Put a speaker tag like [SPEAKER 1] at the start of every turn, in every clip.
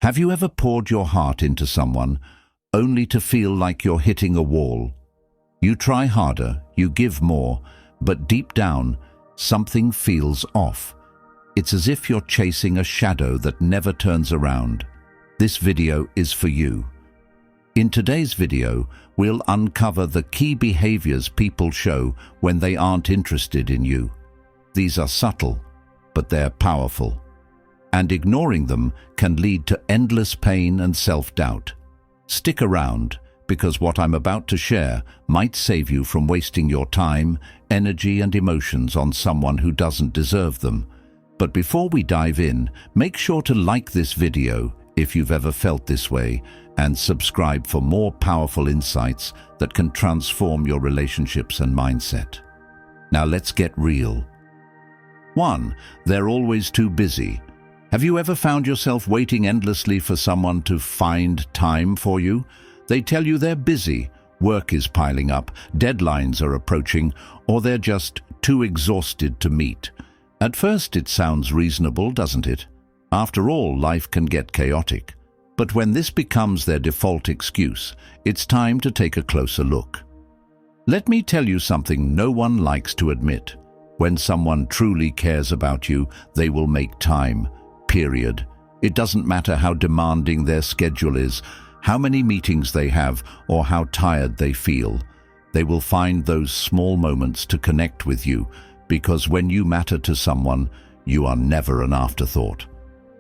[SPEAKER 1] Have you ever poured your heart into someone only to feel like you're hitting a wall? You try harder, you give more, but deep down, something feels off. It's as if you're chasing a shadow that never turns around. This video is for you. In today's video, we'll uncover the key behaviors people show when they aren't interested in you. These are subtle, but they're powerful. And ignoring them can lead to endless pain and self-doubt. Stick around, because what I'm about to share might save you from wasting your time, energy, and emotions on someone who doesn't deserve them. But before we dive in, make sure to like this video if you've ever felt this way, and subscribe for more powerful insights that can transform your relationships and mindset. Now let's get real. 1. They're always too busy. Have you ever found yourself waiting endlessly for someone to find time for you? They tell you they're busy, work is piling up, deadlines are approaching, or they're just too exhausted to meet. At first it sounds reasonable, doesn't it? After all, life can get chaotic. But when this becomes their default excuse, it's time to take a closer look. Let me tell you something no one likes to admit. When someone truly cares about you, they will make time. Period. It doesn't matter how demanding their schedule is, how many meetings they have, or how tired they feel. They will find those small moments to connect with you, because when you matter to someone, you are never an afterthought.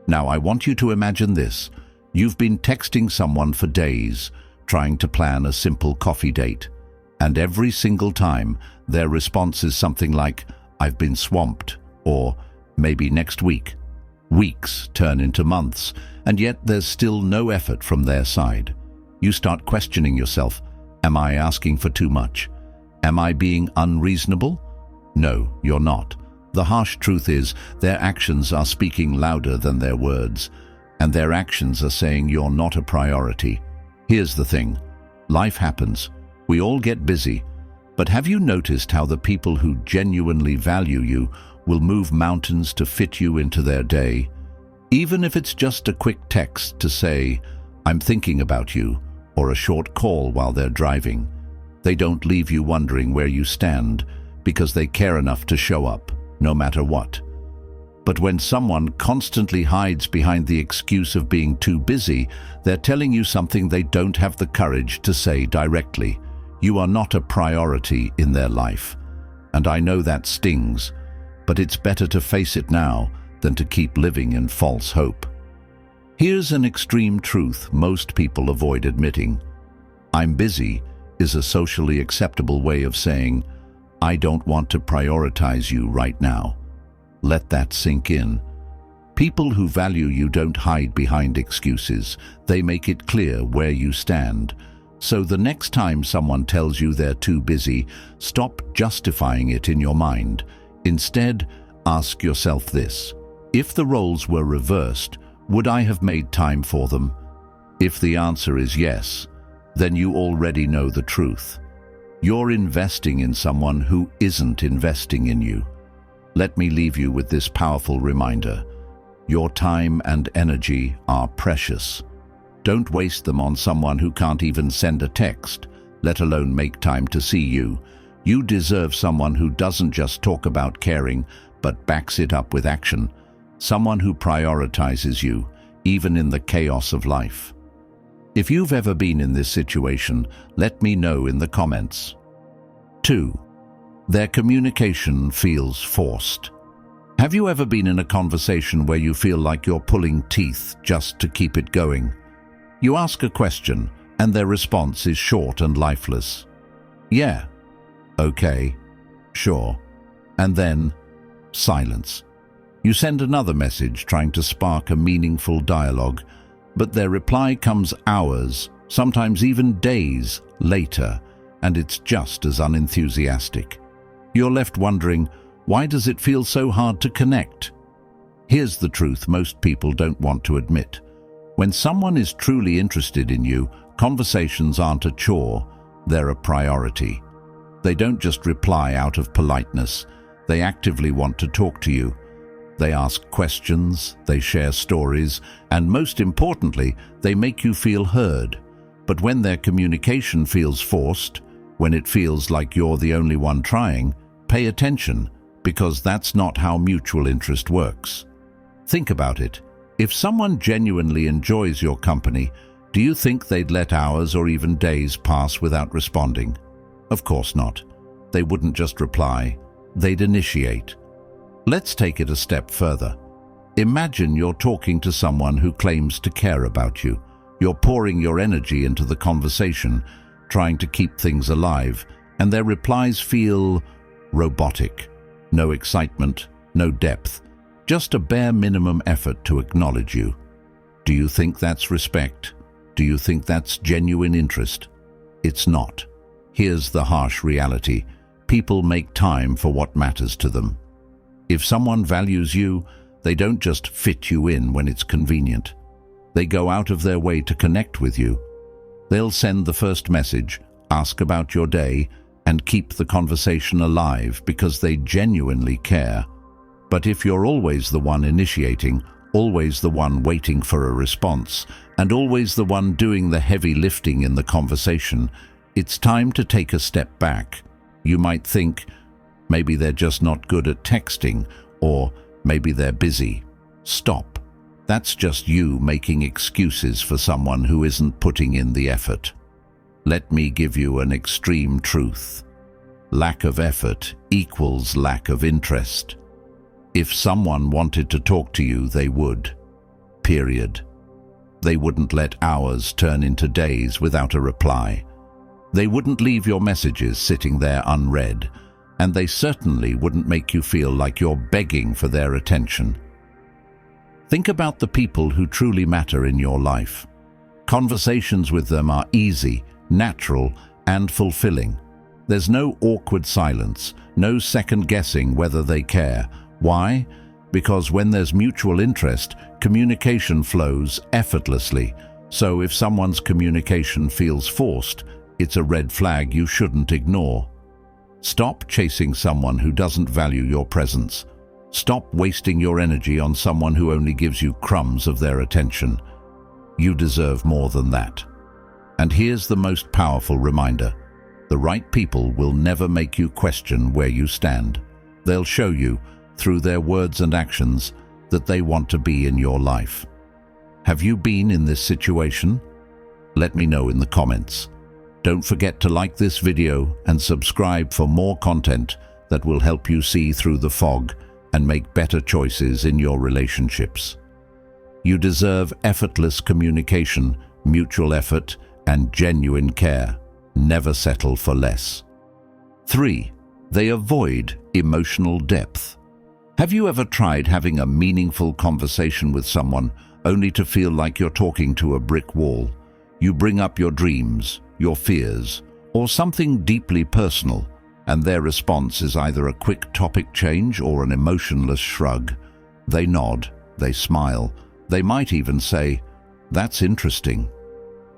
[SPEAKER 1] Now, I want you to imagine this. You've been texting someone for days, trying to plan a simple coffee date, and every single time, their response is something like, "I've been swamped," or "maybe next week." Weeks turn into months, and yet there's still no effort from their side. You start questioning yourself. Am I asking for too much? Am I being unreasonable? No, you're not. The harsh truth is, their actions are speaking louder than their words, and their actions are saying you're not a priority. Here's the thing. Life happens. We all get busy. But have you noticed how the people who genuinely value you will move mountains to fit you into their day? Even if it's just a quick text to say, "I'm thinking about you," or a short call while they're driving. They don't leave you wondering where you stand, because they care enough to show up, no matter what. But when someone constantly hides behind the excuse of being too busy, they're telling you something they don't have the courage to say directly. You are not a priority in their life. And I know that stings, but it's better to face it now than to keep living in false hope. Here's an extreme truth most people avoid admitting. "I'm busy" is a socially acceptable way of saying, "I don't want to prioritize you right now." Let that sink in. People who value you don't hide behind excuses. They make it clear where you stand. So the next time someone tells you they're too busy, stop justifying it in your mind. Instead, ask yourself this. If the roles were reversed, would I have made time for them? If the answer is yes, then you already know the truth. You're investing in someone who isn't investing in you. Let me leave you with this powerful reminder. Your time and energy are precious. Don't waste them on someone who can't even send a text, let alone make time to see you. You deserve someone who doesn't just talk about caring, but backs it up with action. Someone who prioritizes you, even in the chaos of life. If you've ever been in this situation, let me know in the comments. 2. Their communication feels forced. Have you ever been in a conversation where you feel like you're pulling teeth just to keep it going? You ask a question, and their response is short and lifeless. "Yeah. Okay. Sure." And then, silence. You send another message trying to spark a meaningful dialogue, but their reply comes hours, sometimes even days, later, and it's just as unenthusiastic. You're left wondering, why does it feel so hard to connect? Here's the truth most people don't want to admit. When someone is truly interested in you, conversations aren't a chore, they're a priority. They don't just reply out of politeness, they actively want to talk to you. They ask questions, they share stories, and most importantly, they make you feel heard. But when their communication feels forced, when it feels like you're the only one trying, pay attention, because that's not how mutual interest works. Think about it. If someone genuinely enjoys your company, do you think they'd let hours or even days pass without responding? Of course not. They wouldn't just reply, they'd initiate. Let's take it a step further. Imagine you're talking to someone who claims to care about you. You're pouring your energy into the conversation, trying to keep things alive, and their replies feel robotic. No excitement, no depth, just a bare minimum effort to acknowledge you. Do you think that's respect? Do you think that's genuine interest? It's not. Here's the harsh reality. People make time for what matters to them. If someone values you, they don't just fit you in when it's convenient. They go out of their way to connect with you. They'll send the first message, ask about your day, and keep the conversation alive because they genuinely care. But if you're always the one initiating, always the one waiting for a response, and always the one doing the heavy lifting in the conversation, it's time to take a step back. You might think, maybe they're just not good at texting, or maybe they're busy. Stop. That's just you making excuses for someone who isn't putting in the effort. Let me give you an extreme truth. Lack of effort equals lack of interest. If someone wanted to talk to you, they would. Period. They wouldn't let hours turn into days without a reply. They wouldn't leave your messages sitting there unread, and they certainly wouldn't make you feel like you're begging for their attention. Think about the people who truly matter in your life. Conversations with them are easy, natural, and fulfilling. There's no awkward silence, no second-guessing whether they care. Why? Because when there's mutual interest, communication flows effortlessly. So if someone's communication feels forced, it's a red flag you shouldn't ignore. Stop chasing someone who doesn't value your presence. Stop wasting your energy on someone who only gives you crumbs of their attention. You deserve more than that. And here's the most powerful reminder. The right people will never make you question where you stand. They'll show you, through their words and actions, that they want to be in your life. Have you been in this situation? Let me know in the comments. Don't forget to like this video and subscribe for more content that will help you see through the fog and make better choices in your relationships. You deserve effortless communication, mutual effort, and genuine care. Never settle for less. 3. They avoid emotional depth. Have you ever tried having a meaningful conversation with someone only to feel like you're talking to a brick wall? You bring up your dreams, your fears, or something deeply personal, and their response is either a quick topic change or an emotionless shrug. They nod, they smile, they might even say, "That's interesting."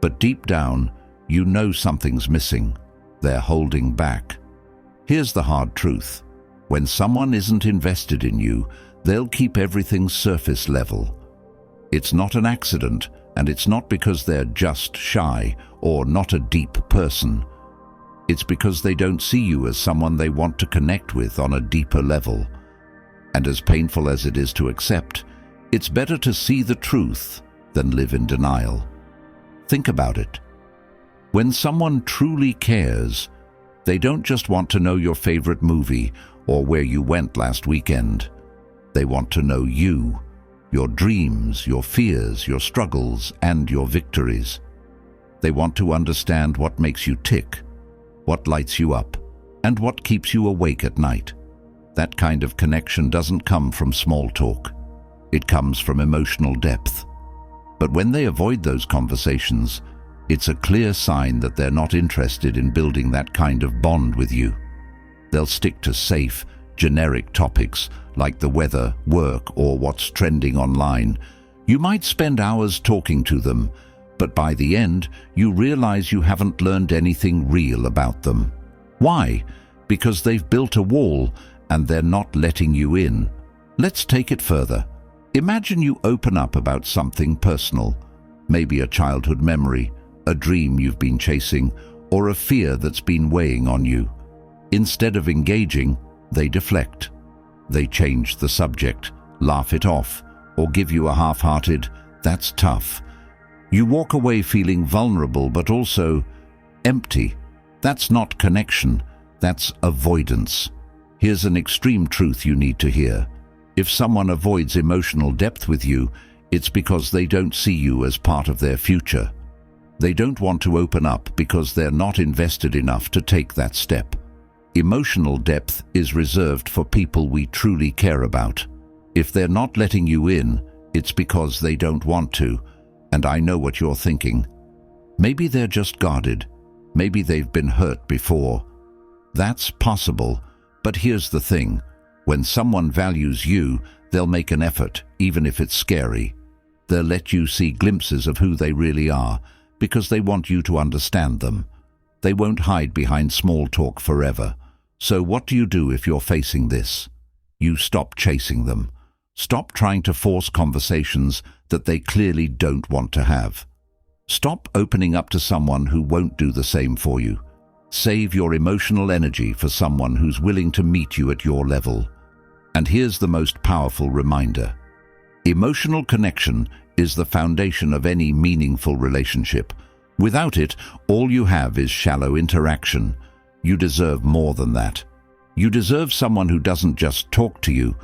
[SPEAKER 1] But deep down, you know something's missing. They're holding back. Here's the hard truth. When someone isn't invested in you, they'll keep everything surface level. It's not an accident, and it's not because they're just shy or not a deep person. It's because they don't see you as someone they want to connect with on a deeper level. And as painful as it is to accept, it's better to see the truth than live in denial. Think about it. When someone truly cares, they don't just want to know your favorite movie or where you went last weekend. They want to know you, your dreams, your fears, your struggles, and your victories. They want to understand what makes you tick, what lights you up, and what keeps you awake at night. That kind of connection doesn't come from small talk. It comes from emotional depth. But when they avoid those conversations, it's a clear sign that they're not interested in building that kind of bond with you. They'll stick to safe, generic topics like the weather, work, or what's trending online. You might spend hours talking to them, but by the end, you realize you haven't learned anything real about them. Why? Because they've built a wall and they're not letting you in. Let's take it further. Imagine you open up about something personal, maybe a childhood memory, a dream you've been chasing, or a fear that's been weighing on you. Instead of engaging, they deflect. They change the subject, laugh it off, or give you a half-hearted, "That's tough." You walk away feeling vulnerable but also empty. That's not connection, that's avoidance. Here's an extreme truth you need to hear. If someone avoids emotional depth with you, it's because they don't see you as part of their future. They don't want to open up because they're not invested enough to take that step. Emotional depth is reserved for people we truly care about. If they're not letting you in, it's because they don't want to. And I know what you're thinking. Maybe they're just guarded. Maybe they've been hurt before. That's possible, but here's the thing. When someone values you, they'll make an effort, even if it's scary. They'll let you see glimpses of who they really are, because they want you to understand them. They won't hide behind small talk forever. So what do you do if you're facing this? You stop chasing them. Stop trying to force conversations that they clearly don't want to have. Stop opening up to someone who won't do the same for you. Save your emotional energy for someone who's willing to meet you at your level. And here's the most powerful reminder. Emotional connection is the foundation of any meaningful relationship. Without it, all you have is shallow interaction. You deserve more than that. You deserve someone who doesn't just talk to you,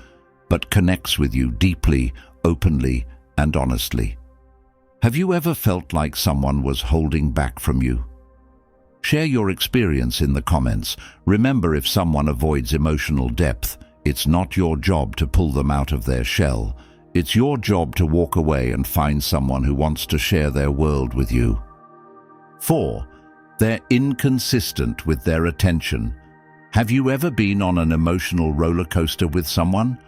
[SPEAKER 1] but connects with you deeply, openly, and honestly. Have you ever felt like someone was holding back from you? Share your experience in the comments. Remember, if someone avoids emotional depth, it's not your job to pull them out of their shell. It's your job to walk away and find someone who wants to share their world with you. 4. They're inconsistent with their attention. Have you ever been on an emotional roller coaster with someone?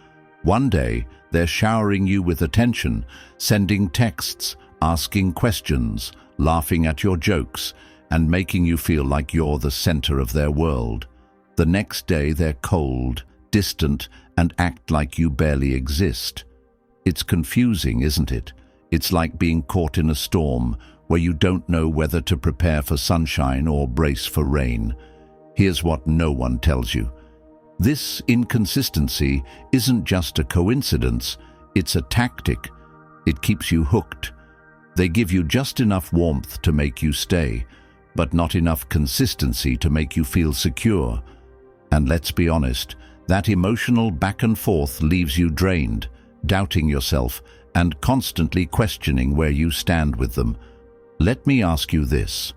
[SPEAKER 1] One day, they're showering you with attention, sending texts, asking questions, laughing at your jokes, and making you feel like you're the center of their world. The next day, they're cold, distant, and act like you barely exist. It's confusing, isn't it? It's like being caught in a storm where you don't know whether to prepare for sunshine or brace for rain. Here's what no one tells you. This inconsistency isn't just a coincidence, it's a tactic. It keeps you hooked. They give you just enough warmth to make you stay, but not enough consistency to make you feel secure. And let's be honest, that emotional back and forth leaves you drained, doubting yourself, and constantly questioning where you stand with them. Let me ask you this.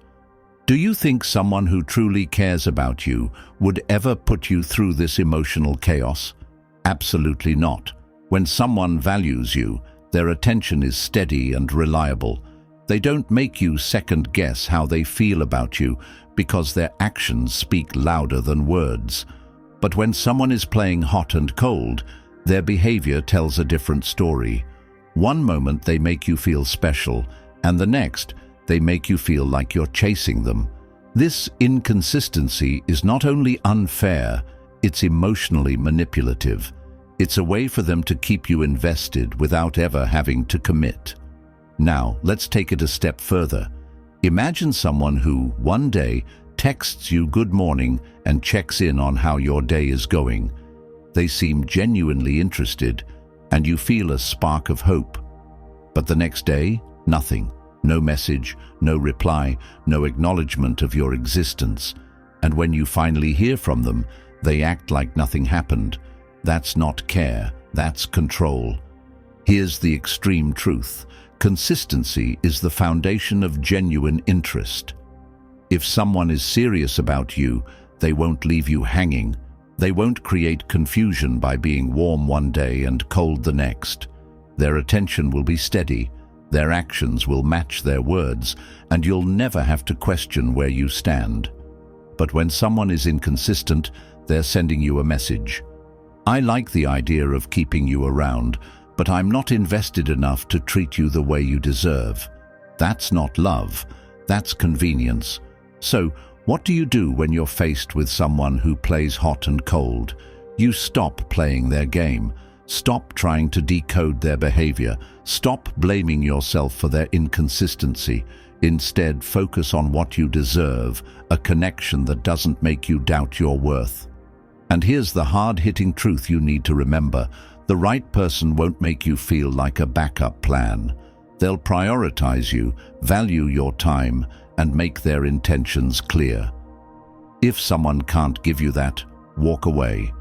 [SPEAKER 1] Do you think someone who truly cares about you would ever put you through this emotional chaos? Absolutely not. When someone values you, their attention is steady and reliable. They don't make you second-guess how they feel about you because their actions speak louder than words. But when someone is playing hot and cold, their behavior tells a different story. One moment they make you feel special, and the next, they make you feel like you're chasing them. This inconsistency is not only unfair, it's emotionally manipulative. It's a way for them to keep you invested without ever having to commit. Now, let's take it a step further. Imagine someone who, one day, texts you good morning and checks in on how your day is going. They seem genuinely interested, and you feel a spark of hope. But the next day, nothing. No message, no reply, no acknowledgement of your existence. And when you finally hear from them, they act like nothing happened. That's not care, that's control. Here's the extreme truth. Consistency is the foundation of genuine interest. If someone is serious about you, they won't leave you hanging. They won't create confusion by being warm one day and cold the next. Their attention will be steady. Their actions will match their words, and you'll never have to question where you stand. But when someone is inconsistent, they're sending you a message. I like the idea of keeping you around, but I'm not invested enough to treat you the way you deserve. That's not love, that's convenience. So, what do you do when you're faced with someone who plays hot and cold? You stop playing their game. Stop trying to decode their behavior. Stop blaming yourself for their inconsistency. Instead, focus on what you deserve, a connection that doesn't make you doubt your worth. And here's the hard-hitting truth you need to remember. The right person won't make you feel like a backup plan. They'll prioritize you, value your time, and make their intentions clear. If someone can't give you that, walk away.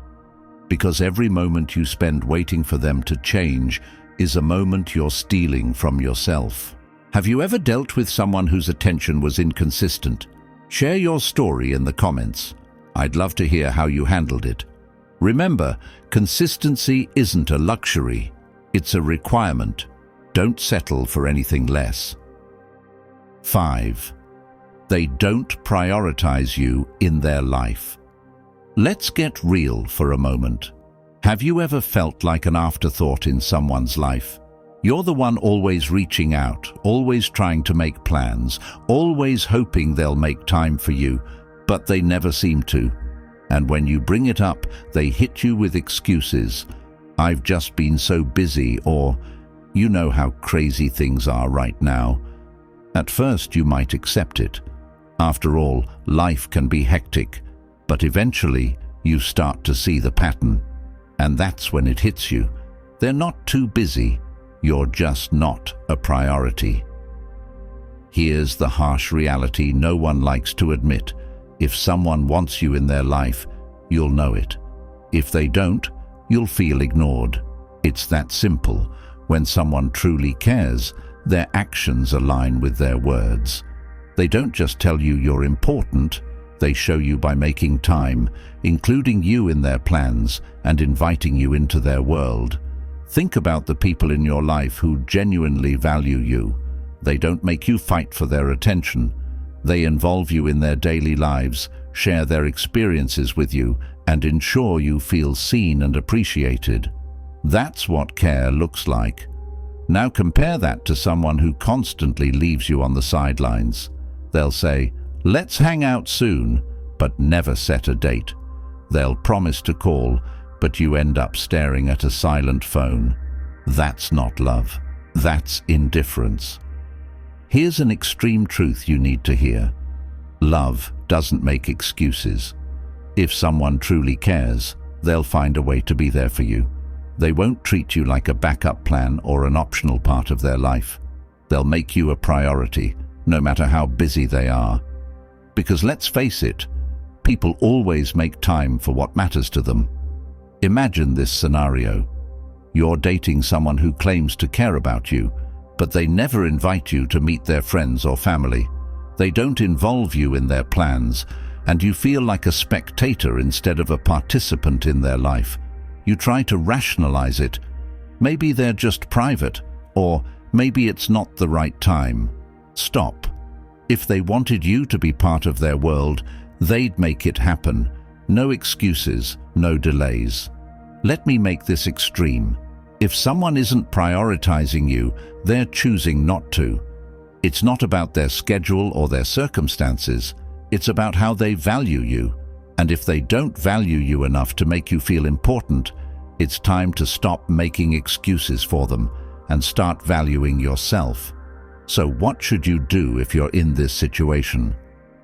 [SPEAKER 1] Because every moment you spend waiting for them to change is a moment you're stealing from yourself. Have you ever dealt with someone whose attention was inconsistent? Share your story in the comments. I'd love to hear how you handled it. Remember, consistency isn't a luxury. It's a requirement. Don't settle for anything less. 5. They don't prioritize you in their life. Let's get real for a moment. Have you ever felt like an afterthought in someone's life? You're the one always reaching out, always trying to make plans, always hoping they'll make time for you, but they never seem to. And when you bring it up, they hit you with excuses. I've just been so busy, or you know how crazy things are right now. At first you might accept it. After all, life can be hectic, but eventually you start to see the pattern. And that's when it hits you. They're not too busy, you're just not a priority. Here's the harsh reality no one likes to admit. If someone wants you in their life, you'll know it. If they don't, you'll feel ignored. It's that simple. When someone truly cares, their actions align with their words. They don't just tell you you're important, they show you by making time, including you in their plans, and inviting you into their world. Think about the people in your life who genuinely value you. They don't make you fight for their attention. They involve you in their daily lives, share their experiences with you, and ensure you feel seen and appreciated. That's what care looks like. Now compare that to someone who constantly leaves you on the sidelines. They'll say, "Let's hang out soon," but never set a date. They'll promise to call, but you end up staring at a silent phone. That's not love. That's indifference. Here's an extreme truth you need to hear. Love doesn't make excuses. If someone truly cares, they'll find a way to be there for you. They won't treat you like a backup plan or an optional part of their life. They'll make you a priority, no matter how busy they are. Because let's face it, people always make time for what matters to them. Imagine this scenario. You're dating someone who claims to care about you, but they never invite you to meet their friends or family. They don't involve you in their plans, and you feel like a spectator instead of a participant in their life. You try to rationalize it. Maybe they're just private, or maybe it's not the right time. Stop. If they wanted you to be part of their world, they'd make it happen. No excuses, no delays. Let me make this extreme. If someone isn't prioritizing you, they're choosing not to. It's not about their schedule or their circumstances. It's about how they value you. And if they don't value you enough to make you feel important, it's time to stop making excuses for them and start valuing yourself. So what should you do if you're in this situation?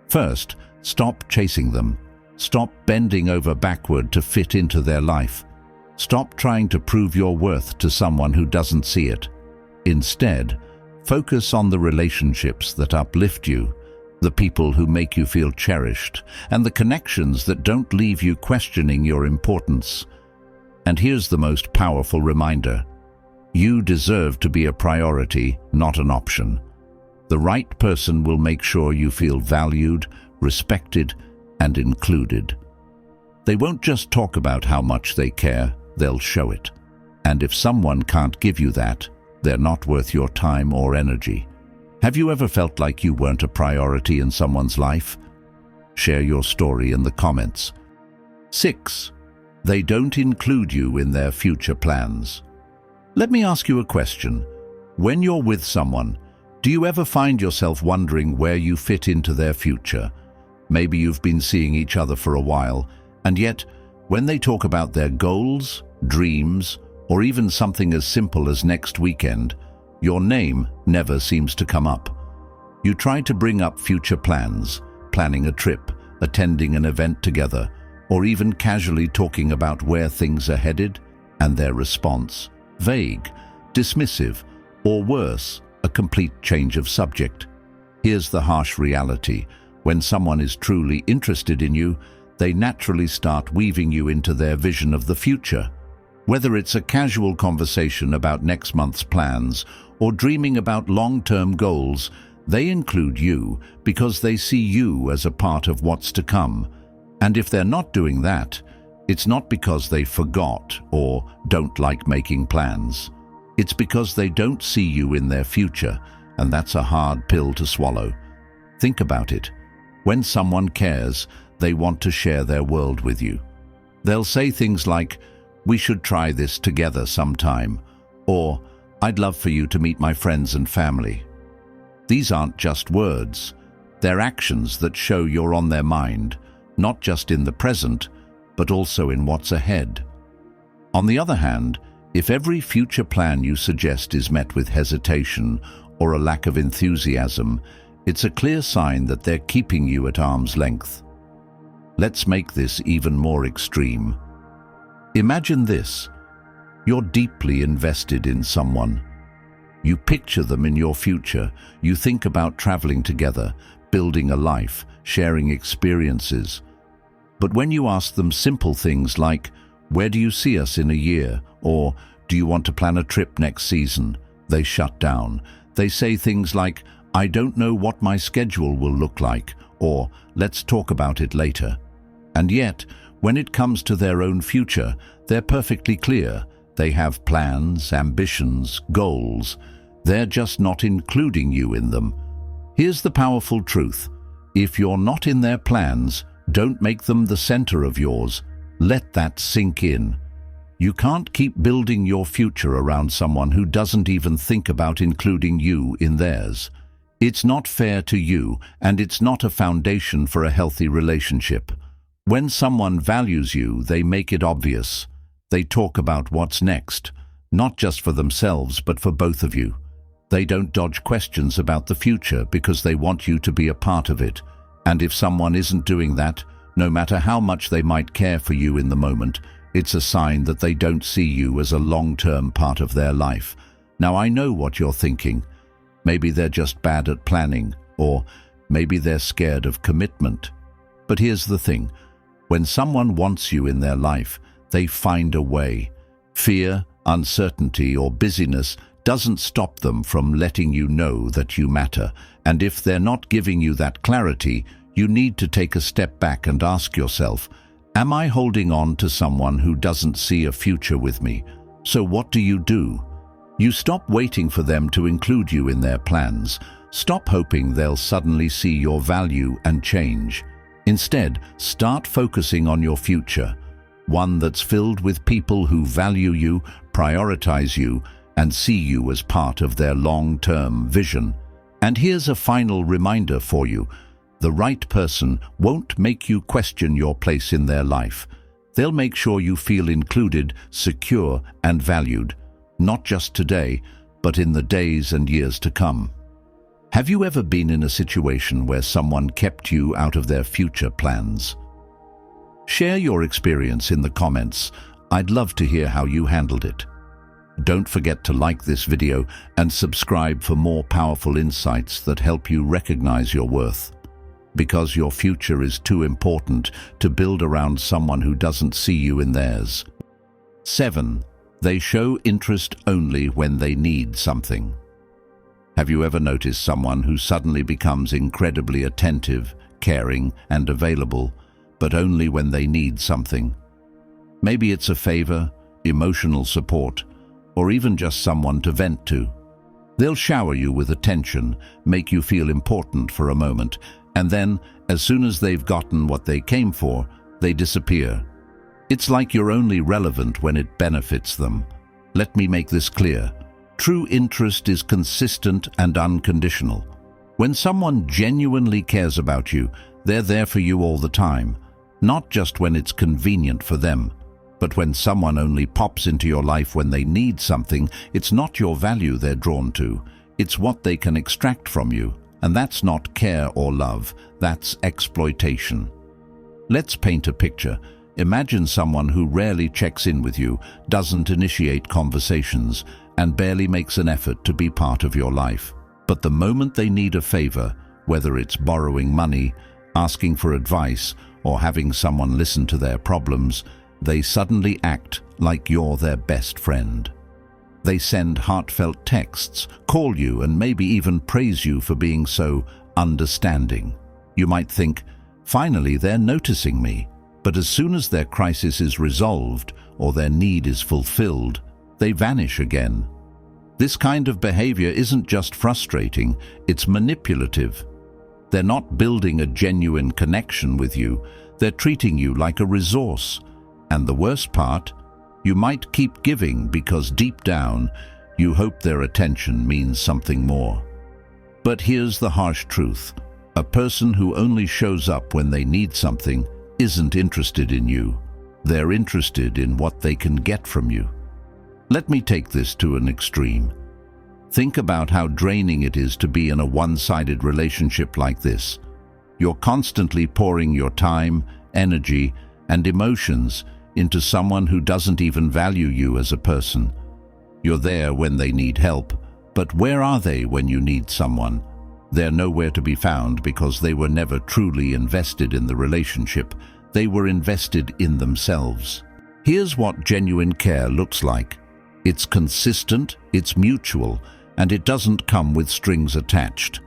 [SPEAKER 1] First, stop chasing them. Stop bending over backward to fit into their life. Stop trying to prove your worth to someone who doesn't see it. Instead, focus on the relationships that uplift you, the people who make you feel cherished, and the connections that don't leave you questioning your importance. And here's the most powerful reminder. You deserve to be a priority, not an option. The right person will make sure you feel valued, respected, and included. They won't just talk about how much they care, they'll show it. And if someone can't give you that, they're not worth your time or energy. Have you ever felt like you weren't a priority in someone's life? Share your story in the comments. 6. They don't include you in their future plans. Let me ask you a question. When you're with someone, do you ever find yourself wondering where you fit into their future? Maybe you've been seeing each other for a while, and yet, when they talk about their goals, dreams, or even something as simple as next weekend, your name never seems to come up. You try to bring up future plans, planning a trip, attending an event together, or even casually talking about where things are headed, and their response, vague, dismissive, or worse, a complete change of subject. Here's the harsh reality. When someone is truly interested in you, they naturally start weaving you into their vision of the future. Whether it's a casual conversation about next month's plans or dreaming about long-term goals, they include you because they see you as a part of what's to come. And if they're not doing that, it's not because they forgot or don't like making plans. It's because they don't see you in their future, and that's a hard pill to swallow. Think about it. When someone cares, they want to share their world with you. They'll say things like, "We should try this together sometime," or "I'd love for you to meet my friends and family." These aren't just words. They're actions that show you're on their mind, not just in the present, but also in what's ahead. On the other hand, if every future plan you suggest is met with hesitation or a lack of enthusiasm, it's a clear sign that they're keeping you at arm's length. Let's make this even more extreme. Imagine this. You're deeply invested in someone. You picture them in your future. You think about traveling together, building a life, sharing experiences. But when you ask them simple things like, "Where do you see us in a year?" or "Do you want to plan a trip next season?" they shut down. They say things like, "I don't know what my schedule will look like," or "Let's talk about it later." And yet, when it comes to their own future, they're perfectly clear. They have plans, ambitions, goals. They're just not including you in them. Here's the powerful truth. If you're not in their plans, don't make them the center of yours. Let that sink in. You can't keep building your future around someone who doesn't even think about including you in theirs. It's not fair to you, and it's not a foundation for a healthy relationship. When someone values you, they make it obvious. They talk about what's next, not just for themselves, but for both of you. They don't dodge questions about the future because they want you to be a part of it. And if someone isn't doing that, no matter how much they might care for you in the moment, it's a sign that they don't see you as a long-term part of their life. Now, I know what you're thinking. Maybe they're just bad at planning, or maybe they're scared of commitment. But here's the thing. When someone wants you in their life, they find a way. Fear, uncertainty, or busyness doesn't stop them from letting you know that you matter. And if they're not giving you that clarity, you need to take a step back and ask yourself, am I holding on to someone who doesn't see a future with me? So what do? You stop waiting for them to include you in their plans. Stop hoping they'll suddenly see your value and change. Instead, start focusing on your future, one that's filled with people who value you, prioritize you, and see you as part of their long-term vision. And here's a final reminder for you. The right person won't make you question your place in their life. They'll make sure you feel included, secure, and valued, not just today, but in the days and years to come. Have you ever been in a situation where someone kept you out of their future plans? Share your experience in the comments. I'd love to hear how you handled it. Don't forget to like this video and subscribe for more powerful insights that help you recognize your worth. Because your future is too important to build around someone who doesn't see you in theirs. 7. They show interest only when they need something. Have you ever noticed someone who suddenly becomes incredibly attentive, caring, and available, but only when they need something? Maybe it's a favor, emotional support, or even just someone to vent to. They'll shower you with attention, make you feel important for a moment, and then, as soon as they've gotten what they came for, they disappear. It's like you're only relevant when it benefits them. Let me make this clear. True interest is consistent and unconditional. When someone genuinely cares about you, they're there for you all the time, not just when it's convenient for them. But when someone only pops into your life when they need something, it's not your value they're drawn to. It's what they can extract from you. And that's not care or love, that's exploitation. Let's paint a picture. Imagine someone who rarely checks in with you, doesn't initiate conversations, and barely makes an effort to be part of your life. But the moment they need a favor, whether it's borrowing money, asking for advice, or having someone listen to their problems, they suddenly act like you're their best friend. They send heartfelt texts, call you, and maybe even praise you for being so understanding. You might think, finally they're noticing me. But as soon as their crisis is resolved or their need is fulfilled, they vanish again. This kind of behavior isn't just frustrating, it's manipulative. They're not building a genuine connection with you, they're treating you like a resource. And the worst part, you might keep giving because deep down, you hope their attention means something more. But here's the harsh truth. A person who only shows up when they need something isn't interested in you. They're interested in what they can get from you. Let me take this to an extreme. Think about how draining it is to be in a one-sided relationship like this. You're constantly pouring your time, energy, and emotions into someone who doesn't even value you as a person. You're there when they need help, but where are they when you need someone? They're nowhere to be found because they were never truly invested in the relationship. They were invested in themselves. Here's what genuine care looks like. It's consistent, it's mutual, and it doesn't come with strings attached.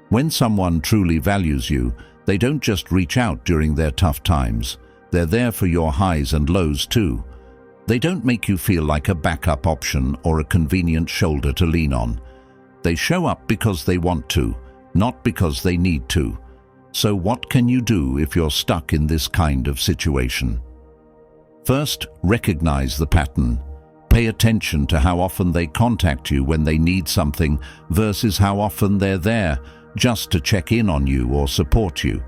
[SPEAKER 1] When someone truly values you, they don't just reach out during their tough times. They're there for your highs and lows too. They don't make you feel like a backup option or a convenient shoulder to lean on. They show up because they want to, not because they need to. So what can you do if you're stuck in this kind of situation? First, recognize the pattern. Pay attention to how often they contact you when they need something versus how often they're there just to check in on you or support you.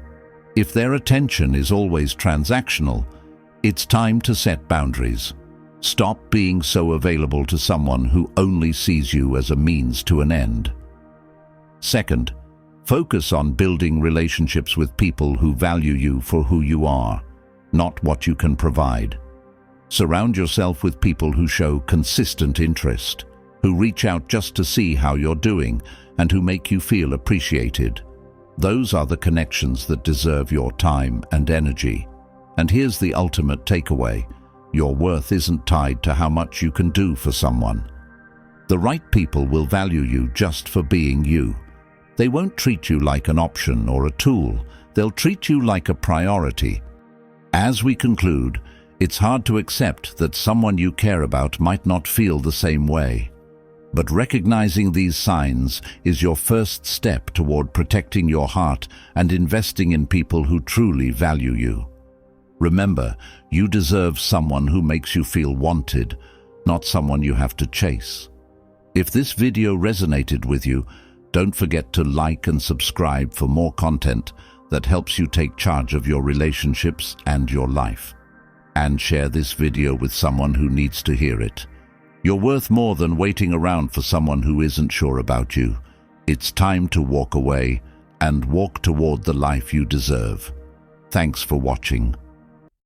[SPEAKER 1] If their attention is always transactional, it's time to set boundaries. Stop being so available to someone who only sees you as a means to an end. Second, focus on building relationships with people who value you for who you are, not what you can provide. Surround yourself with people who show consistent interest, who reach out just to see how you're doing, and who make you feel appreciated. Those are the connections that deserve your time and energy. And here's the ultimate takeaway. Your worth isn't tied to how much you can do for someone. The right people will value you just for being you. They won't treat you like an option or a tool. They'll treat you like a priority. As we conclude, it's hard to accept that someone you care about might not feel the same way. But recognizing these signs is your first step toward protecting your heart and investing in people who truly value you. Remember, you deserve someone who makes you feel wanted, not someone you have to chase. If this video resonated with you, don't forget to like and subscribe for more content that helps you take charge of your relationships and your life. And share this video with someone who needs to hear it. You're worth more than waiting around for someone who isn't sure about you. It's time to walk away and walk toward the life you deserve. Thanks for watching.